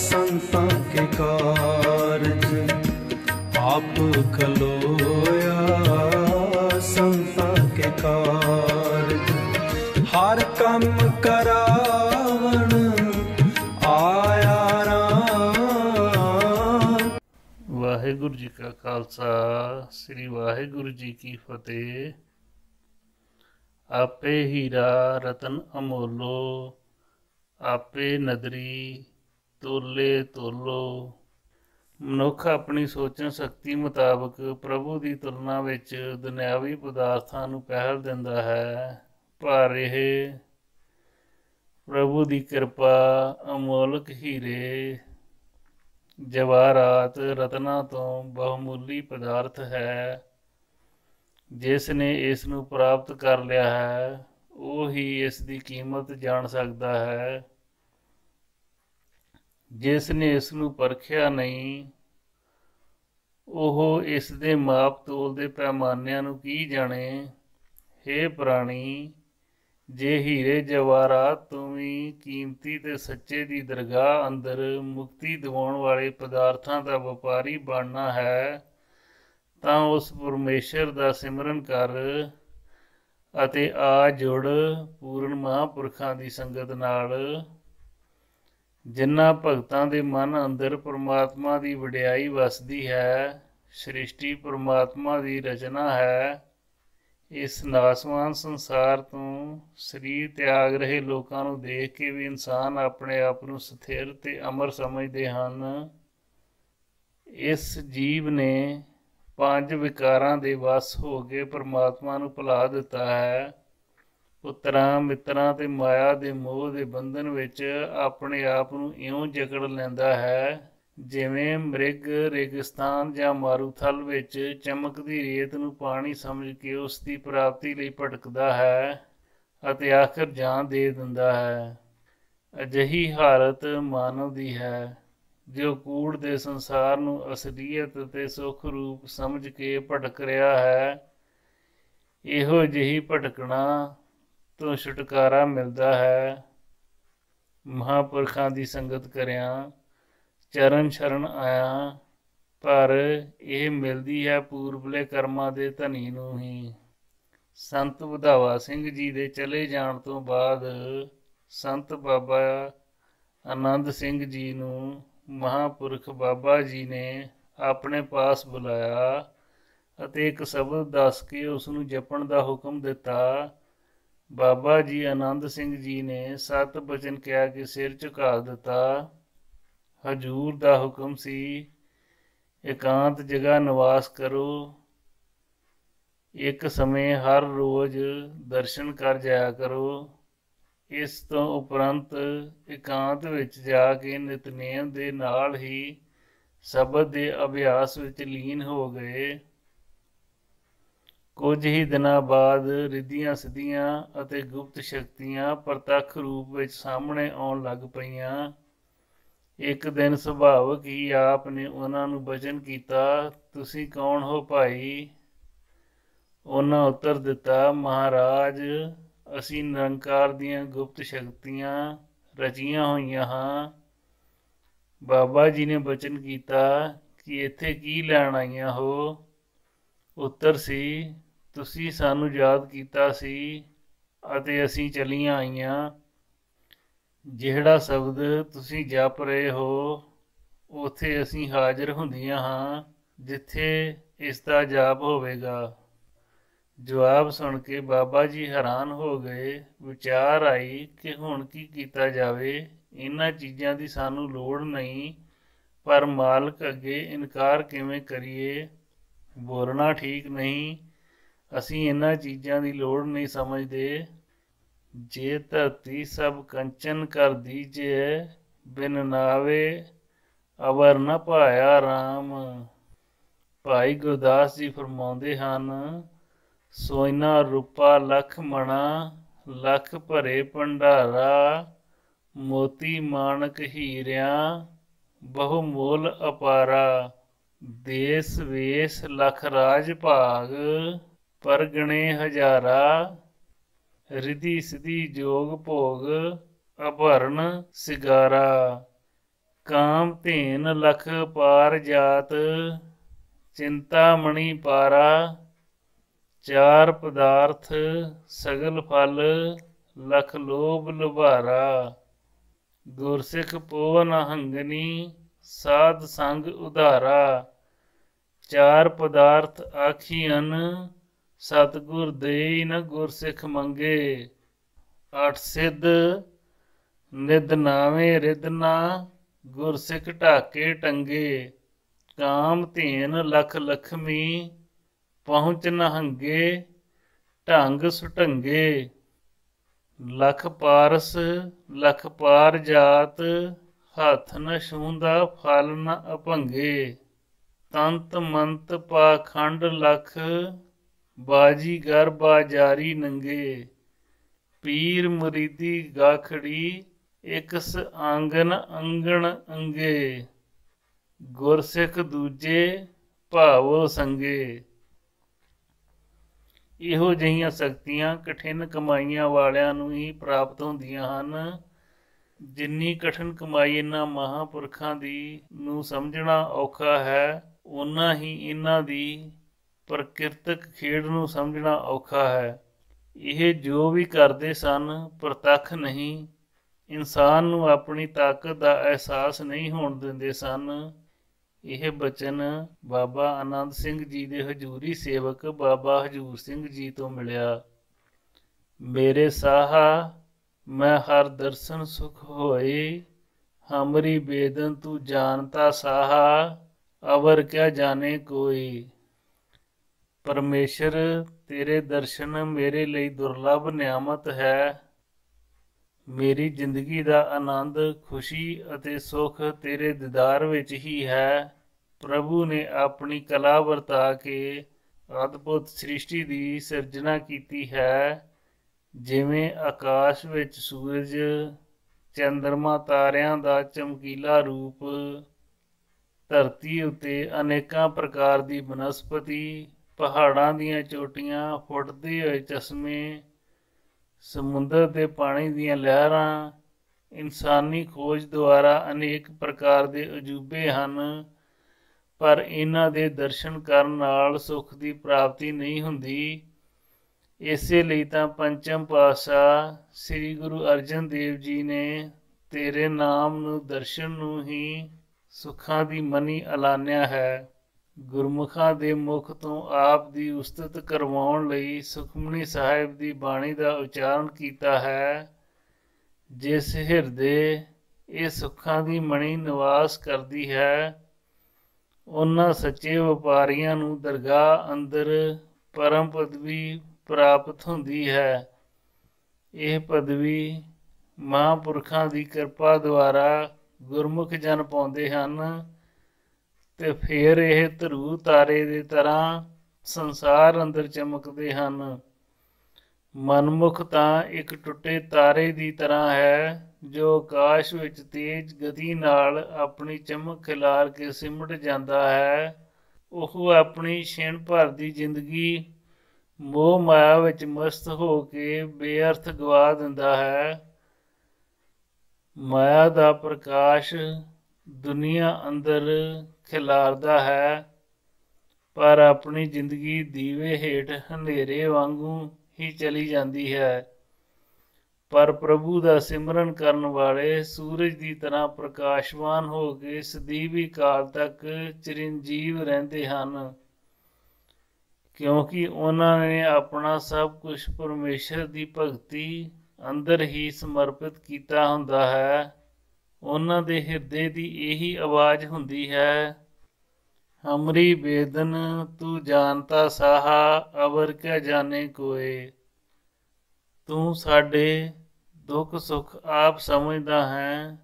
संतां के कारज, आप खलोया संतां के कारज। हर कम करावण आया राम। वाहिगुरु जी का खालसा, श्री वाहिगुरु जी की फतेह। आपे हीरा रतन अमोलो, आपे नदरी ਤੋਲੇ ਤੋਲੋ। ਮਨੁੱਖ ਆਪਣੀ ਸੋਚਣ ਸ਼ਕਤੀ ਮੁਤਾਬਕ ਪ੍ਰਭੂ ਦੀ ਤੁਲਨਾ ਵਿੱਚ ਦੁਨਿਆਵੀ ਪਦਾਰਥਾਂ ਨੂੰ ਪਹਿਲ ਦਿੰਦਾ ਹੈ, ਪਰ ਇਹ ਪ੍ਰਭੂ ਦੀ ਕਿਰਪਾ ਅਮੋਲਕ ਹੀਰੇ ਜਵਾਹਰਾਤ ਰਤਨਾਂ ਤੋਂ ਬਹੁਮੁੱਲੀ ਪਦਾਰਥ ਹੈ। ਜਿਸ ਨੇ ਇਸ ਨੂੰ ਪ੍ਰਾਪਤ ਕਰ ਲਿਆ ਹੈ, ਉਹ ਹੀ ਇਸ ਦੀ ਕੀਮਤ ਜਾਣ ਸਕਦਾ ਹੈ। ਜਿਸ ਨੇ ਇਸ ਨੂੰ ਪਰਖਿਆ ਨਹੀਂ, ਉਹ ਇਸ ਦੇ ਮਾਪ ਤੋਲ ਦੇ ਪੈਮਾਨਿਆਂ ਨੂੰ ਕੀ ਜਾਣੇ। ਹੇ ਪ੍ਰਾਣੀ, ਜੇ ਹੀਰੇ ਜਵਾਹਰਾਤ ਤੋਂ ਵੀ ਕੀਮਤੀ ਤੇ ਸੱਚੇ ਦੀ ਦਰਗਾਹ ਅੰਦਰ ਮੁਕਤੀ ਦਿਵਾਉਣ ਵਾਲੇ ਪਦਾਰਥਾਂ ਦਾ ਵਪਾਰੀ ਬਣਨਾ ਹੈ, ਤਾਂ ਉਸ ਪਰਮੇਸ਼ਰ ਦਾ ਸਿਮਰਨ ਕਰ ਅਤੇ ਆ ਜੁੜ ਪੂਰਨ ਮਹਾਂਪੁਰਖਾਂ ਦੀ ਸੰਗਤ ਨਾਲ, ਜਿਨ੍ਹਾਂ ਭਗਤਾਂ ਦੇ ਮਨ ਅੰਦਰ ਪਰਮਾਤਮਾ ਦੀ ਵਡਿਆਈ ਵਸਦੀ ਹੈ। ਸ੍ਰਿਸ਼ਟੀ ਪਰਮਾਤਮਾ ਦੀ ਰਚਨਾ ਹੈ। ਇਸ ਨਾਸਵਾਨ ਸੰਸਾਰ ਤੋਂ ਸਰੀਰ ਤਿਆਗ ਰਹੇ ਲੋਕਾਂ ਨੂੰ ਦੇਖ ਕੇ ਵੀ ਇਨਸਾਨ ਆਪਣੇ ਆਪ ਨੂੰ ਸਥਿਰ ਤੇ ਅਮਰ ਸਮਝਦੇ ਹਨ। ਇਸ ਜੀਵ ਨੇ 5 ਵਿਕਾਰਾਂ ਦੇ ਵਸ ਹੋ ਕੇ ਪਰਮਾਤਮਾ ਨੂੰ ਭੁਲਾ ਦਿੱਤਾ ਹੈ। ਪੁੱਤਰਾਂ ਮਿੱਤਰਾਂ ਤੇ ਮਾਇਆ ਦੇ ਮੋਹ ਦੇ ਬੰਧਨ ਵਿੱਚ ਆਪਣੇ ਆਪ ਨੂੰ ਇਉਂ ਜਕੜ ਲੈਂਦਾ ਹੈ, ਜਿਵੇਂ ਮ੍ਰਿਗ ਰੇਗਿਸਤਾਨ ਜਾਂ ਮਾਰੂਥਲ ਵਿੱਚ ਚਮਕਦੀ ਰੇਤ ਨੂੰ ਪਾਣੀ ਸਮਝ ਕੇ ਉਸ ਦੀ ਪ੍ਰਾਪਤੀ ਲਈ ਭਟਕਦਾ ਹੈ ਅਤੇ ਆਖਰ ਜਾਨ ਦੇ ਦਿੰਦਾ ਹੈ। ਅਜਿਹੀ ਹਾਲਤ ਮਾਨਵ ਦੀ ਹੈ, ਜੋ ਕੂੜ ਦੇ ਸੰਸਾਰ ਨੂੰ ਅਸਲੀਅਤ ਅਤੇ ਸੁੱਖ ਰੂਪ ਸਮਝ ਕੇ ਭਟਕ ਰਿਹਾ ਹੈ। ਇਹੋ ਜਿਹੀ ਭਟਕਣਾ ਤੋਂ ਛੁਟਕਾਰਾ ਮਿਲਦਾ ਹੈ ਮਹਾਂਪੁਰਖਾਂ ਦੀ ਸੰਗਤ ਕਰਿਆਂ, ਚਰਨ ਸ਼ਰਨ ਆਇਆ, ਪਰ ਇਹ ਮਿਲਦੀ ਹੈ ਪੂਰਬਲੇ ਕਰਮਾਂ ਦੇ ਧਨੀ ਨੂੰ ਹੀ। ਸੰਤ ਵਧਾਵਾ ਸਿੰਘ ਜੀ ਦੇ ਚਲੇ ਜਾਣ ਤੋਂ ਬਾਅਦ ਸੰਤ ਬਾਬਾ ਆਨੰਦ ਸਿੰਘ ਜੀ ਨੂੰ ਮਹਾਂਪੁਰਖ ਬਾਬਾ ਜੀ ਨੇ ਆਪਣੇ ਪਾਸ ਬੁਲਾਇਆ ਅਤੇ ਇੱਕ ਸ਼ਬਦ ਦੱਸ ਕੇ ਉਸ ਨੂੰ ਜਪਣ ਦਾ ਹੁਕਮ ਦਿੱਤਾ। ਬਾਬਾ ਜੀ ਆਨੰਦ ਸਿੰਘ ਜੀ ਨੇ 7 ਬਚਨ ਕਹਿ ਕੇ ਸਿਰ ਝੁਕਾ ਦਿੱਤਾ। ਹਜ਼ੂਰ ਦਾ ਹੁਕਮ ਸੀ, ਇਕਾਂਤ ਜਗ੍ਹਾ ਨਿਵਾਸ ਕਰੋ, ਇੱਕ ਸਮੇਂ ਹਰ ਰੋਜ਼ ਦਰਸ਼ਨ ਕਰ ਜਾਇਆ ਕਰੋ। ਇਸ ਤੋਂ ਉਪਰੰਤ ਇਕਾਂਤ ਵਿੱਚ ਜਾ ਕੇ ਨਿਤਨੇਮ ਦੇ ਨਾਲ ਹੀ ਸ਼ਬਦ ਦੇ ਅਭਿਆਸ ਵਿੱਚ ਲੀਨ ਹੋ ਗਏ। ਕੁਝ ਹੀ ਦਿਨਾਂ ਬਾਅਦ ਰਿੱਧੀਆਂ ਸਿੱਧੀਆਂ ਅਤੇ ਗੁਪਤ ਸ਼ਕਤੀਆਂ ਪ੍ਰਤੱਖ ਰੂਪ ਵਿੱਚ ਸਾਹਮਣੇ ਆਉਣ ਲੱਗ ਪਈਆਂ। ਇੱਕ ਦਿਨ ਸੁਭਾਵਕ ਹੀ ਆਪ ਨੇ ਉਹਨਾਂ ਨੂੰ ਬਚਨ ਕੀਤਾ, ਤੁਸੀਂ ਕੌਣ ਹੋ ਭਾਈ? ਉਹਨਾਂ ਉੱਤਰ ਦਿੱਤਾ, ਮਹਾਰਾਜ, ਅਸੀਂ ਨਿਰੰਕਾਰ ਦੀਆਂ ਗੁਪਤ ਸ਼ਕਤੀਆਂ ਰਚੀਆਂ ਹੋਈਆਂ ਹਾਂ। ਬਾਬਾ ਜੀ ਨੇ ਬਚਨ ਕੀਤਾ ਕਿ ਇੱਥੇ ਕੀ ਲੈਣ ਆਈਆਂ ਹੋ? ਉੱਤਰ ਸੀ, ਤੁਸੀਂ ਸਾਨੂੰ ਯਾਦ ਕੀਤਾ ਸੀ ਅਤੇ ਅਸੀਂ ਚਲੀਆਂ ਆਈਆਂ। ਜਿਹੜਾ ਸ਼ਬਦ ਤੁਸੀਂ ਜਪ ਰਹੇ ਹੋ, ਉੱਥੇ ਅਸੀਂ ਹਾਜ਼ਰ ਹੁੰਦੀਆਂ ਹਾਂ ਜਿੱਥੇ ਇਸ ਦਾ ਜਾਪ ਹੋਵੇਗਾ। ਜਵਾਬ ਸੁਣ ਕੇ ਬਾਬਾ ਜੀ ਹੈਰਾਨ ਹੋ ਗਏ। ਵਿਚਾਰ ਆਈ ਕਿ ਹੁਣ ਕੀ ਕੀਤਾ ਜਾਵੇ। ਇਹਨਾਂ ਚੀਜ਼ਾਂ ਦੀ ਸਾਨੂੰ ਲੋੜ ਨਹੀਂ, ਪਰ ਮਾਲਕ ਅੱਗੇ ਇਨਕਾਰ ਕਿਵੇਂ ਕਰੀਏ? ਬੋਲਣਾ ਠੀਕ ਨਹੀਂ। ਅਸੀਂ ਇਹਨਾਂ ਚੀਜ਼ਾਂ ਦੀ ਲੋੜ ਨਹੀਂ ਸਮਝਦੇ। ਜੇ ਧਰਤੀ ਸਭ ਕੰਚਨ ਕਰ ਦੀਜੇ, ਬਿਨ ਨਾਵੇ ਅਵਰ ਨ ਭਾਇਆ ਰਾਮ। ਭਾਈ ਗੁਰਦਾਸ ਜੀ ਫਰਮਾਉਂਦੇ ਹਨ, ਸੋਇਨਾ ਰੂਪਾ ਲੱਖ ਮਣਾ, ਲੱਖ ਭਰੇ ਭੰਡਾਰਾ, ਮੋਤੀ ਮਾਣਕ ਹੀਰਿਆਂ, ਬਹੁ ਮੁੱਲ ਅਪਾਰਾ। ਦੇਸ ਵੇਸ ਲੱਖ ਰਾਜ ਭਾਗ, ਪਰਗਣੇ ਹਜ਼ਾਰਾ, ਰਿਧੀ ਸਿਧੀ ਜੋਗ ਭੋਗ, ਅਭਰਨ ਸਿਗਾਰਾ। ਕਾਮ ਧੇਨ ਲਖ ਪਾਰ ਜਾਤ, ਚਿੰਤਾਮਣੀ ਪਾਰਾ। ਚਾਰ ਪਦਾਰਥ ਸਗਲ ਫਲ, ਲਖ ਲੋਭ ਲੁਭਾਰਾ। ਗੁਰਸਿੱਖ ਪੋਵਨ ਹੰਗਨੀ, ਸਾਧ ਸੰਗ ਉਧਾਰਾ। ਚਾਰ ਪਦਾਰਥ ਆਖੀਅਨ, ਸਤਿਗੁਰ ਦੇਈ ਨ ਗੁਰਸਿੱਖ ਮੰਗੇ। ਅਠ ਸਿੱਧ ਨਿਧ ਨਾਵੇਂ ਰਿਦਨਾ, ਗੁਰਸਿੱਖ ਢਾਕੇ ਟੰਗੇ। ਕਾਮ ਧੇਨ ਲਖ ਲਖਮੀ, ਪਹੁੰਚ ਨਹੰਗੇ ਢੰਗ ਸੁਢੰਗੇ। ਲਖ ਪਾਰਸ ਲਖ ਪਾਰ ਜਾਤ, ਹੱਥ ਨ ਛੂੰਦਾ ਫਲ ਨ ਅਭੰਗੇ। ਤੰਤ ਮੰਤ ਪਾਖੰਡ ਲਖ, ਬਾਜੀਗਰ ਬਾਜਾਰੀ ਨੰਗੇ। ਪੀਰ ਮੁਰੀਦੀ ਗਾਖੜੀ, ਇਕਸ ਆਂਗਨ ਅੰਗਣ ਅੰਗੇ। ਗੁਰਸਿੱਖ ਦੂਜੇ ਭਾਵੋ ਸੰਗੇ। ਇਹੋ ਜਿਹੀਆਂ ਸ਼ਕਤੀਆਂ ਕਠਿਨ ਕਮਾਈਆਂ ਵਾਲਿਆਂ ਨੂੰ ਹੀ ਪ੍ਰਾਪਤ ਹੁੰਦੀਆਂ ਹਨ। ਜਿੰਨੀ ਕਠਿਨ ਕਮਾਈ ਇਹਨਾਂ ਮਹਾਂਪੁਰਖਾਂ ਦੀ ਨੂੰ ਸਮਝਣਾ ਔਖਾ ਹੈ, ਓਨਾ ਹੀ ਇਹਨਾਂ ਦੀ ਪ੍ਰਕਿਰਤਕ ਖੇਡ ਨੂੰ ਸਮਝਣਾ ਔਖਾ ਹੈ। ਇਹ ਜੋ ਵੀ ਕਰਦੇ ਸਨ ਪ੍ਰਤੱਖ ਨਹੀਂ, ਇਨਸਾਨ ਨੂੰ ਆਪਣੀ ਤਾਕਤ ਦਾ ਅਹਿਸਾਸ ਨਹੀਂ ਹੋਣ ਦਿੰਦੇ ਸਨ। ਇਹ ਬਚਨ ਬਾਬਾ ਆਨੰਦ ਸਿੰਘ ਜੀ ਦੇ ਹਜ਼ੂਰੀ ਸੇਵਕ ਬਾਬਾ ਹਜ਼ੂਰ ਸਿੰਘ ਜੀ ਤੋਂ ਮਿਲਿਆ। ਮੇਰੇ ਸਾਹਾ ਮੈਂ ਹਰ ਦਰਸ਼ਨ ਸੁਖ ਹੋਏ, ਹਮਰੀ ਬੇਦਨ ਤੂੰ ਜਾਣਤਾ ਸਾਹਾ, ਅਵਰ ਕਿਆ ਜਾਣੇ ਕੋਈ। ਪਰਮੇਸ਼ਰ ਤੇਰੇ ਦਰਸ਼ਨ ਮੇਰੇ ਲਈ ਦੁਰਲੱਭ ਨਿਆਮਤ ਹੈ। ਮੇਰੀ ਜ਼ਿੰਦਗੀ ਦਾ ਆਨੰਦ, ਖੁਸ਼ੀ ਅਤੇ ਸੁੱਖ ਤੇਰੇ ਦੀਦਾਰ ਵਿੱਚ ਹੀ ਹੈ। ਪ੍ਰਭੂ ਨੇ ਆਪਣੀ ਕਲਾ ਵਰਤਾ ਕੇ ਅਦਭੁਤ ਸ੍ਰਿਸ਼ਟੀ ਦੀ ਸਿਰਜਣਾ ਕੀਤੀ ਹੈ। ਜਿਵੇਂ ਆਕਾਸ਼ ਵਿੱਚ ਸੂਰਜ, ਚੰਦਰਮਾ, ਤਾਰਿਆਂ ਦਾ ਚਮਕੀਲਾ ਰੂਪ, ਧਰਤੀ ਉੱਤੇ ਅਨੇਕਾਂ ਪ੍ਰਕਾਰ ਦੀ ਬਨਸਪਤੀ, ਪਹਾੜਾਂ ਦੀਆਂ ਚੋਟੀਆਂ, ਫੁੱਟਦੇ ਹੋਏ ਚਸ਼ਮੇ, ਸਮੁੰਦਰ ਦੇ ਪਾਣੀ ਦੀਆਂ ਲਹਿਰਾਂ, ਇਨਸਾਨੀ ਖੋਜ ਦੁਆਰਾ ਅਨੇਕ ਪ੍ਰਕਾਰ ਦੇ ਅਜੂਬੇ ਹਨ। ਪਰ ਇਹਨਾਂ ਦੇ ਦਰਸ਼ਨ ਕਰਨ ਨਾਲ ਸੁੱਖ ਦੀ ਪ੍ਰਾਪਤੀ ਨਹੀਂ ਹੁੰਦੀ। ਇਸੇ ਲਈ ਤਾਂ ਪੰਚਮ ਪਾਤਸ਼ਾਹ ਸ੍ਰੀ ਗੁਰੂ ਅਰਜਨ ਦੇਵ ਜੀ ਨੇ ਤੇਰੇ ਨਾਮ ਨੂੰ ਦਰਸ਼ਨ ਨੂੰ ਹੀ ਸੁੱਖਾਂ ਦੀ ਮਨੀ ਐਲਾਨਿਆ ਹੈ। ਗੁਰਮੁਖਾਂ ਦੇ ਮੁਖ ਤੋਂ ਆਪ ਦੀ ਉਸਤਤ ਕਰਵਾਉਣ ਲਈ ਸੁਖਮਨੀ ਸਾਹਿਬ ਦੀ ਬਾਣੀ ਦਾ ਉਚਾਰਨ ਕੀਤਾ ਹੈ। ਜਿਸ ਹਿਰਦੇ ਇਹ ਸੁੱਖਾਂ ਦੀ ਮਣੀ ਨਿਵਾਸ ਕਰਦੀ ਹੈ, ਉਹਨਾਂ ਸੱਚੇ ਵਪਾਰੀਆਂ ਨੂੰ ਦਰਗਾਹ ਅੰਦਰ ਪਰਮ ਪਦਵੀ ਪ੍ਰਾਪਤ ਹੁੰਦੀ ਹੈ। ਇਹ ਪਦਵੀ ਮਹਾਂਪੁਰਖਾਂ ਦੀ ਕਿਰਪਾ ਦੁਆਰਾ ਗੁਰਮੁਖ ਜਨ ਪਾਉਂਦੇ ਹਨ ਤੇ ਫਿਰ ਇਹ ਧਰੂ ਤਾਰੇ ਦੀ ਤਰ੍ਹਾਂ ਸੰਸਾਰ ਅੰਦਰ ਚਮਕਦੇ ਹਨ। ਮਨਮੁਖ ਤਾਂ ਇੱਕ ਟੁੱਟੇ ਤਾਰੇ ਦੀ ਤਰ੍ਹਾਂ ਹੈ, ਜੋ ਆਕਾਸ਼ ਵਿੱਚ ਤੇਜ਼ ਗਤੀ ਨਾਲ ਆਪਣੀ ਚਮਕ ਖਿਲਾਰ ਕੇ ਸਿਮਟ ਜਾਂਦਾ ਹੈ। ਉਹ ਆਪਣੀ ਛਿਣ ਭਰ ਦੀ ਜ਼ਿੰਦਗੀ ਮੋਹ ਮਾਇਆ ਵਿੱਚ ਮਸਤ ਹੋ ਕੇ ਬੇਅਰਥ ਗਵਾ ਦਿੰਦਾ ਹੈ। ਮਾਇਆ ਦਾ ਪ੍ਰਕਾਸ਼ ਦੁਨੀਆ ਅੰਦਰ ਖਿਲਾਰਦਾ ਹੈ, ਪਰ ਆਪਣੀ ਜ਼ਿੰਦਗੀ ਦੀਵੇ ਹੇਠ ਹਨੇਰੇ ਵਾਂਗੂ ਹੀ ਚਲੀ ਜਾਂਦੀ ਹੈ। ਪਰ ਪ੍ਰਭੂ ਦਾ ਸਿਮਰਨ ਕਰਨ ਵਾਲੇ ਸੂਰਜ ਦੀ ਤਰ੍ਹਾਂ ਪ੍ਰਕਾਸ਼ਵਾਨ ਹੋ ਕੇ ਸਦੀਵੀ ਕਾਲ ਤੱਕ ਚਿਰੰਜੀਵ ਰਹਿੰਦੇ ਹਨ, ਕਿਉਂਕਿ ਉਹਨਾਂ ਨੇ ਆਪਣਾ ਸਭ ਕੁਝ ਪਰਮੇਸ਼ਰ ਦੀ ਭਗਤੀ ਅੰਦਰ ਹੀ ਸਮਰਪਿਤ ਕੀਤਾ ਹੁੰਦਾ ਹੈ। ਉਹਨਾਂ ਦੇ ਹਿਰਦੇ ਦੀ ਇਹੀ ਆਵਾਜ਼ ਹੁੰਦੀ ਹੈ, ਹਮਰੀ ਬੇਦਨ ਤੂੰ ਜਾਣਤਾ ਸਾਹਾ, ਅਵਰ ਕਿਆ ਜਾਣੇ ਕੋਏ। ਤੂੰ ਸਾਡੇ ਦੁੱਖ ਸੁੱਖ ਆਪ ਸਮਝਦਾ ਹੈ।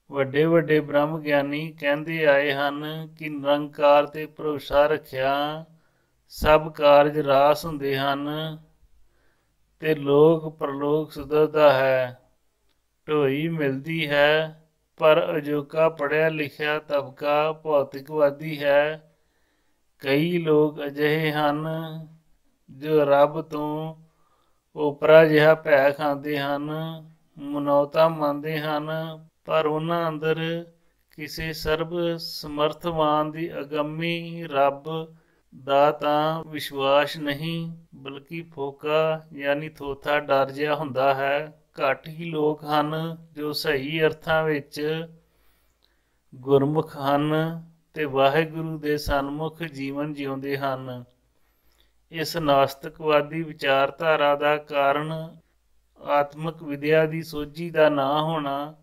ਵੱਡੇ ਵੱਡੇ ਬ੍ਰਹਮ ਗਿਆਨੀ ਕਹਿੰਦੇ ਆਏ ਹਨ ਕਿ ਨਿਰੰਕਾਰ ਤੇ ਭਰੋਸਾ ਰੱਖਿਆ ਸਭ ਕਾਰਜ ਰਾਸ ਹੁੰਦੇ ਹਨ ਤੇ ਲੋਕ ਪ੍ਰਲੋਕ ਸੁਧਰਦਾ ਹੈ। ਢੋਈ ਮਿਲਦੀ ਹੈ, ਪਰ ਅਜੋਕਾ ਪੜ੍ਹਿਆ ਲਿਖਿਆ ਤਬਕਾ ਭੌਤਿਕਵਾਦੀ ਹੈ। ਕਈ ਲੋਕ ਅਜਿਹੇ ਹਨ ਜੋ ਰੱਬ ਤੋਂ ਓਪਰਾ ਜਿਹਾ ਭੈ ਖਾਂਦੇ ਹਨ, ਮਨੌਤਾਂ ਮੰਨਦੇ ਹਨ, ਪਰ ਉਹਨਾਂ ਅੰਦਰ ਕਿਸੇ ਸਰਬ ਸਮਰਥਵਾਨ ਦੀ ਅਗੰਮੀ ਰੱਬ ਦਾ ਤਾਂ ਵਿਸ਼ਵਾਸ ਨਹੀਂ, ਬਲਕਿ ਫੋਕਾ ਯਾਨੀ ਥੋਥਾ ਡਰ ਜਿਹਾ ਹੁੰਦਾ ਹੈ। ਘੱਟ ਹੀ ਲੋਕ ਹਨ ਜੋ ਸਹੀ ਅਰਥਾਂ ਵਿੱਚ ਗੁਰਮੁਖ ਹਨ ਤੇ ਵਾਹਿਗੁਰੂ ਦੇ ਸਨਮੁਖ ਜੀਵਨ ਜਿਉਂਦੇ ਹਨ। ਇਸ ਨਾਸਤਿਕਵਾਦੀ ਵਿਚਾਰਧਾਰਾ ਦਾ ਕਾਰਨ ਆਤਮਿਕ ਵਿਦਿਆ ਦੀ ਸੋਝੀ ਦਾ ਨਾ ਹੋਣਾ।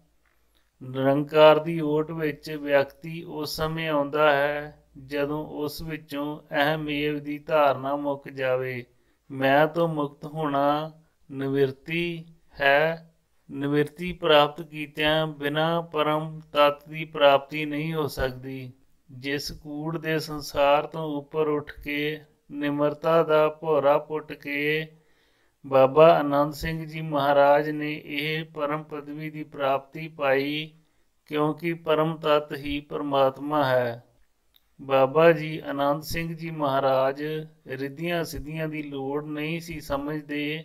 ਨਿਰੰਕਾਰ ਦੀ ਓਟ ਵਿੱਚ ਵਿਅਕਤੀ ਉਸ ਸਮੇਂ ਆਉਂਦਾ ਹੈ ਜਦੋਂ ਉਸ ਵਿੱਚੋਂ ਅਹਮੇਵ ਦੀ ਧਾਰਨਾ ਮੁੱਕ ਜਾਵੇ। ਮੈਂ ਤੋਂ ਮੁਕਤ ਹੋਣਾ ਨਿਵਿਰਤੀ ਹੈ। ਨਿਵਿਰਤੀ ਪ੍ਰਾਪਤ ਕੀਤਿਆਂ ਬਿਨਾਂ ਪਰਮ ਤੱਤ ਦੀ ਪ੍ਰਾਪਤੀ ਨਹੀਂ ਹੋ ਸਕਦੀ। ਜਿਸ ਕੂੜ ਦੇ ਸੰਸਾਰ ਤੋਂ ਉੱਪਰ ਉੱਠ ਕੇ ਨਿਮਰਤਾ ਦਾ ਭੋਰਾ ਪੁੱਟ ਕੇ ਬਾਬਾ ਆਨੰਦ ਸਿੰਘ ਜੀ ਮਹਾਰਾਜ ਨੇ ਇਹ ਪਰਮ ਪਦਵੀ ਦੀ ਪ੍ਰਾਪਤੀ ਪਾਈ, ਕਿਉਂਕਿ ਪਰਮ ਤੱਤ ਹੀ ਪਰਮਾਤਮਾ ਹੈ। ਬਾਬਾ ਜੀ ਆਨੰਦ ਸਿੰਘ ਜੀ ਮਹਾਰਾਜ ਰਿੱਧੀਆਂ ਸਿੱਧੀਆਂ ਦੀ ਲੋੜ ਨਹੀਂ ਸੀ ਸਮਝਦੇ।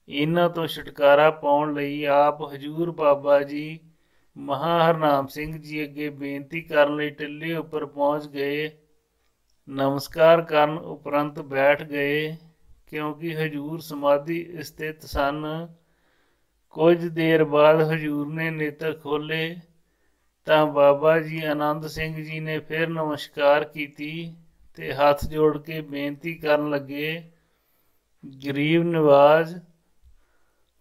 ਇਹਨਾਂ ਤੋਂ ਛੁਟਕਾਰਾ ਪਾਉਣ ਲਈ ਆਪ ਹਜ਼ੂਰ ਬਾਬਾ ਜੀ ਮਹਾਹਰਨਾਮ ਸਿੰਘ ਜੀ ਅੱਗੇ ਬੇਨਤੀ ਕਰਨ ਲਈ ਟਿੱਲੇ ਉੱਪਰ ਪਹੁੰਚ ਗਏ। ਨਮਸਕਾਰ ਕਰਨ ਉਪਰੰਤ ਬੈਠ ਗਏ, ਕਿਉਂਕਿ ਹਜ਼ੂਰ ਸਮਾਧੀ ਸਥਿਤ ਸਨ। ਕੁਝ ਦੇਰ ਬਾਅਦ ਹਜ਼ੂਰ ਨੇ ਨੇਤਰ ਖੋਲ੍ਹੇ ਤਾਂ ਬਾਬਾ ਜੀ ਆਨੰਦ ਸਿੰਘ ਜੀ ਨੇ ਫਿਰ ਨਮਸਕਾਰ ਕੀਤੀ ਤੇ ਹੱਥ ਜੋੜ ਕੇ ਬੇਨਤੀ ਕਰਨ ਲੱਗੇ, ਗਰੀਬ ਨਿਵਾਜ਼,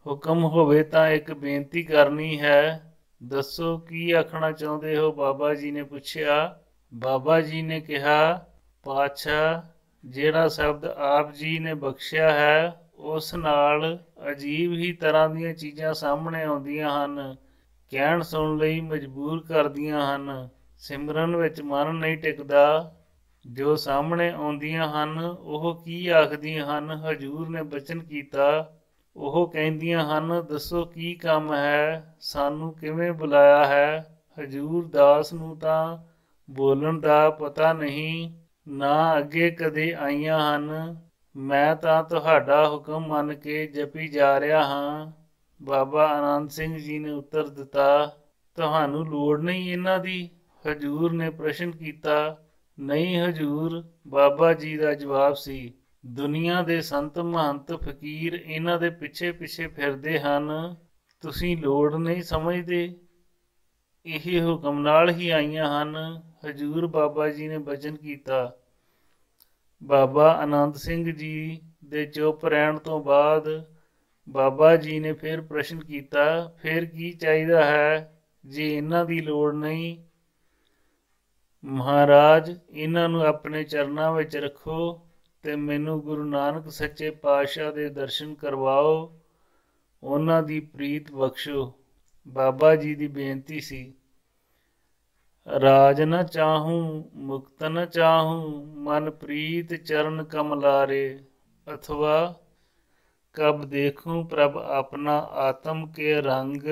ਹੁਕਮ ਹੋਵੇ ਤਾਂ ਇੱਕ ਬੇਨਤੀ ਕਰਨੀ ਹੈ। ਦੱਸੋ ਕੀ ਆਖਣਾ ਚਾਹੁੰਦੇ ਹੋ? ਬਾਬਾ ਜੀ ਨੇ ਪੁੱਛਿਆ। ਬਾਬਾ ਜੀ ਨੇ ਕਿਹਾ, ਪਾਤਸ਼ਾਹ, ਜਿਹੜਾ ਸ਼ਬਦ ਆਪ ਜੀ ਨੇ ਬਖਸ਼ਿਆ ਹੈ ਉਸ ਨਾਲ ਅਜੀਬ ਹੀ ਤਰ੍ਹਾਂ ਦੀਆਂ ਚੀਜ਼ਾਂ ਸਾਹਮਣੇ ਆਉਂਦੀਆਂ ਹਨ, ਕਹਿਣ ਸੁਣਨ ਲਈ ਮਜਬੂਰ ਕਰਦੀਆਂ ਹਨ। ਸਿਮਰਨ ਵਿੱਚ ਮਨ ਨਹੀਂ ਟਿਕਦਾ। ਜੋ ਸਾਹਮਣੇ ਆਉਂਦੀਆਂ ਹਨ ਉਹ ਕੀ ਆਖਦੀਆਂ ਹਨ? ਹਜ਼ੂਰ ਨੇ ਬਚਨ ਕੀਤਾ। ਉਹ ਕਹਿੰਦੀਆਂ ਹਨ, ਦੱਸੋ ਕੀ ਕੰਮ ਹੈ, ਸਾਨੂੰ ਕਿਵੇਂ ਬੁਲਾਇਆ ਹੈ? ਹਜ਼ੂਰ ਦਾਸ ਨੂੰ ਤਾਂ ਬੋਲਣ ਦਾ ਪਤਾ ਨਹੀਂ, ਨਾ ਅੱਗੇ ਕਦੇ ਆਈਆਂ ਹਨ। ਮੈਂ ਤਾਂ ਤੁਹਾਡਾ ਹੁਕਮ ਮੰਨ ਕੇ ਜਪੀ ਜਾ ਰਿਹਾ ਹਾਂ। ਬਾਬਾ ਆਨੰਦ ਸਿੰਘ ਜੀ ਨੇ ਉੱਤਰ ਦਿੱਤਾ, ਤੁਹਾਨੂੰ ਲੋੜ ਨਹੀਂ ਇਹਨਾਂ ਦੀ? ਹਜ਼ੂਰ ਨੇ ਪ੍ਰਸ਼ਨ ਕੀਤਾ। ਨਹੀਂ ਹਜ਼ੂਰ, ਬਾਬਾ ਜੀ ਦਾ ਜਵਾਬ ਸੀ। ਦੁਨੀਆ ਦੇ ਸੰਤ ਮਹੰਤ ਫਕੀਰ ਇਹਨਾਂ ਦੇ ਪਿੱਛੇ ਪਿੱਛੇ ਫਿਰਦੇ ਹਨ, ਤੁਸੀਂ ਲੋੜ ਨਹੀਂ ਸਮਝਦੇ? ਇਹ ਹੁਕਮ ਨਾਲ ਹੀ ਆਈਆਂ ਹਨ। ਹਜ਼ੂਰ ਬਾਬਾ ਜੀ ਨੇ ਬਚਨ ਕੀਤਾ। ਬਾਬਾ ਆਨੰਦ ਸਿੰਘ ਜੀ ਦੇ ਚੁੱਪ ਰਹਿਣ ਤੋਂ ਬਾਅਦ ਬਾਬਾ ਜੀ ਨੇ ਫਿਰ ਪ੍ਰਸ਼ਨ ਕੀਤਾ, ਫਿਰ ਕੀ ਚਾਹੀਦਾ ਹੈ ਜੇ ਇਹਨਾਂ ਦੀ ਲੋੜ ਨਹੀਂ? ਮਹਾਰਾਜ, ਇਹਨਾਂ ਨੂੰ ਆਪਣੇ ਚਰਨਾਂ ਵਿੱਚ ਰੱਖੋ ਤੇ ਮੈਨੂੰ ਗੁਰੂ ਨਾਨਕ ਸੱਚੇ ਪਾਤਸ਼ਾਹ ਦੇ ਦਰਸ਼ਨ ਕਰਵਾਓ, ਉਹਨਾਂ ਦੀ ਪ੍ਰੀਤ ਬਖਸ਼ੋ। ਬਾਬਾ ਜੀ ਦੀ ਬੇਨਤੀ ਸੀ, ਰਾਜ ਨ ਚਾਹੂੰ ਮੁਕਤ ਨ ਚਾਹੂੰ, ਮਨ ਪ੍ਰੀਤ ਚਰਨ ਕਮਲਾਰੇ, ਅਥਵਾ ਕਬ ਦੇਖੂੰ ਪ੍ਰਭ ਆਪਣਾ ਆਤਮ ਕੇ ਰੰਗ,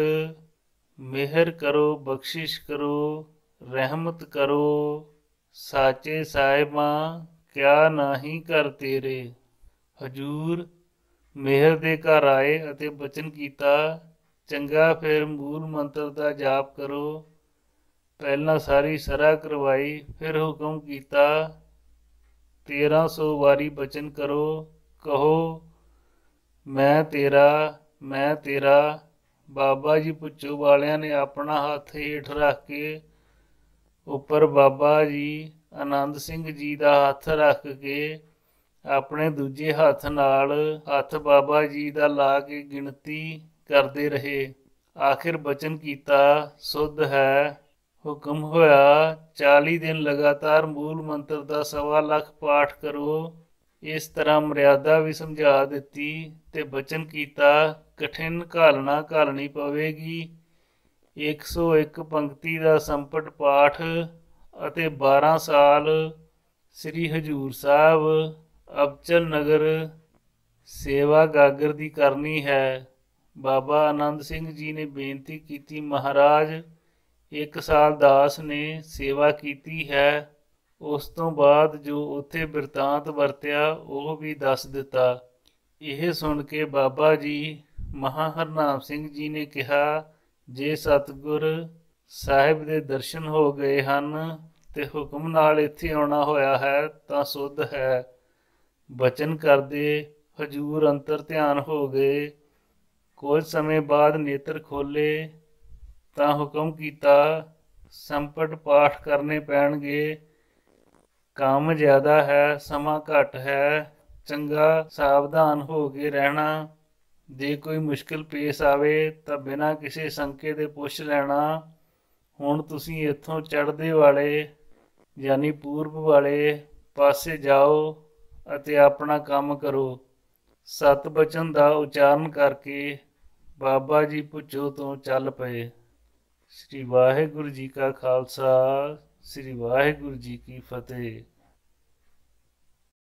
ਮਿਹਰ ਕਰੋ ਬਖਸ਼ਿਸ਼ ਕਰੋ ਰਹਿਮਤ ਕਰੋ, ਸਾਚੇ ਸਾਹਿਬਾਂ ਕਿਆ ਨਾਹੀਂ ਕਰ ਤੇਰੇ। ਹਜ਼ੂਰ ਮਿਹਰ ਦੇ ਘਰ ਆਏ ਅਤੇ ਬਚਨ ਕੀਤਾ, ਚੰਗਾ ਫਿਰ ਮੂਲ ਮੰਤਰ ਦਾ ਜਾਪ ਕਰੋ। ਪਹਿਲਾਂ ਸਾਰੀ ਸਰਾ ਕਰਵਾਈ, ਫਿਰ ਹੁਕਮ ਕੀਤਾ, 1300 ਵਾਰੀ ਬਚਨ ਕਰੋ, ਕਹੋ ਮੈਂ ਤੇਰਾ, ਮੈਂ ਤੇਰਾ। ਬਾਬਾ ਜੀ ਪੁੱਛੋ ਵਾਲਿਆਂ ਨੇ ਆਪਣਾ ਹੱਥ ਹੇਠ ਰੱਖ ਕੇ ਉੱਪਰ ਬਾਬਾ ਜੀ ਆਨੰਦ ਸਿੰਘ ਜੀ ਦਾ ਹੱਥ ਰੱਖ ਕੇ ਆਪਣੇ ਦੂਜੇ ਹੱਥ ਨਾਲ ਹੱਥ ਬਾਬਾ ਜੀ ਦਾ ਲਾ ਕੇ ਗਿਣਤੀ ਕਰਦੇ ਰਹੇ। ਆਖਿਰ ਬਚਨ ਕੀਤਾ, ਸੁੱਧ ਹੈ। ਹੁਕਮ ਹੋਇਆ, 40 ਦਿਨ ਲਗਾਤਾਰ ਮੂਲ ਮੰਤਰ ਦਾ 1.25 ਲੱਖ ਪਾਠ ਕਰੋ। ਇਸ ਤਰ੍ਹਾਂ ਮਰਿਆਦਾ ਵੀ ਸਮਝਾ ਦਿੱਤੀ ਤੇ ਬਚਨ ਕੀਤਾ, ਕਠਿਨ ਘਾਲਣਾ ਘਾਲਣੀ ਪਵੇਗੀ। 101 ਪੰਕਤੀ ਦਾ ਸੰਪਟ ਪਾਠ ਅਤੇ 12 ਸਾਲ ਸ੍ਰੀ ਹਜ਼ੂਰ ਸਾਹਿਬ ਅਬਚਲ ਨਗਰ ਸੇਵਾ ਗਾਗਰ ਦੀ ਕਰਨੀ ਹੈ। ਬਾਬਾ ਆਨੰਦ ਸਿੰਘ ਜੀ ਨੇ ਬੇਨਤੀ ਕੀਤੀ, ਮਹਾਰਾਜ 1 ਸਾਲ ਦਾਸ ਨੇ ਸੇਵਾ ਕੀਤੀ ਹੈ। ਉਸ ਤੋਂ ਬਾਅਦ ਜੋ ਉੱਥੇ ਬਿਰਤਾਂਤ ਵਰਤਿਆ ਉਹ ਵੀ ਦੱਸ ਦਿੱਤਾ। ਇਹ ਸੁਣ ਕੇ ਬਾਬਾ ਜੀ ਮਹਾਹਰਨਾਮ ਸਿੰਘ ਜੀ ਨੇ ਕਿਹਾ, ਜੇ ਸਤਿਗੁਰ ਸਾਹਿਬ ਦੇ ਦਰਸ਼ਨ ਹੋ ਗਏ ਹਨ ਤੇ ਹੁਕਮ ਨਾਲ ਇੱਥੇ ਆਉਣਾ ਹੋਇਆ ਹੈ ਤਾਂ ਸੁੱਧ ਹੈ। ਬਚਨ ਕਰਦੇ ਹਜੂਰ ਅੰਤਰ ਧਿਆਨ ਹੋ ਗਏ। ਕੁਝ ਸਮੇਂ ਬਾਅਦ ਨੇਤਰ ਖੋਲੇ ਤਾਂ ਹੁਕਮ ਕੀਤਾ ਸੰਪਟ ਪਾਠ ਕਰਨੇ ਪੈਣਗੇ। ਕੰਮ ਜ਼ਿਆਦਾ ਹੈ, ਸਮਾਂ ਘੱਟ ਹੈ, ਚੰਗਾ ਸਾਵਧਾਨ ਹੋ ਕੇ ਰਹਿਣਾ। ਜੇ ਕੋਈ ਮੁਸ਼ਕਿਲ ਪੇਸ਼ ਆਵੇ ਤਾਂ ਬਿਨਾਂ ਕਿਸੇ ਸ਼ੰਕੇ ਦੇ ਪੁੱਛ ਲੈਣਾ। ਹੁਣ ਤੁਸੀਂ ਇੱਥੋਂ ਚੜ੍ਹਦੇ ਵਾਲੇ ਯਾਨੀ ਪੂਰਬ ਵਾਲੇ ਪਾਸੇ ਜਾਓ ਅਤੇ ਆਪਣਾ ਕੰਮ ਕਰੋ। ਸਤ ਬਚਨ ਦਾ ਉਚਾਰਨ ਕਰਕੇ ਬਾਬਾ ਜੀ ਭੁੱਚੋ ਤੋਂ ਚੱਲ ਪਏ। ਸ੍ਰੀ ਵਾਹਿਗੁਰੂ ਜੀ ਕਾ ਖਾਲਸਾ, ਸ੍ਰੀ ਵਾਹਿਗੁਰੂ ਜੀ ਕੀ ਫਤਿਹ।